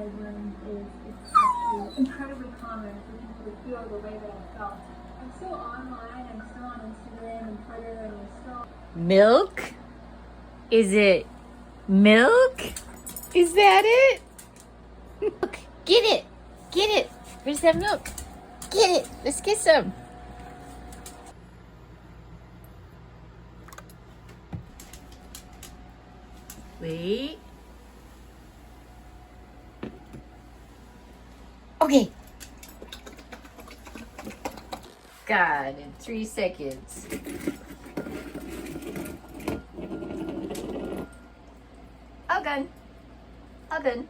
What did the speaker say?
thyroid wound is it's actually incredibly common for people to feel the way that I felt. I'm still online, I'm still on Instagram and Twitter, and I'm still... Milk? Is it milk? Is that it? Milk. Get it. Get it. Where's that milk? Get it. Let's get some. Wait. Okay. God, in 3 seconds. All done. All done.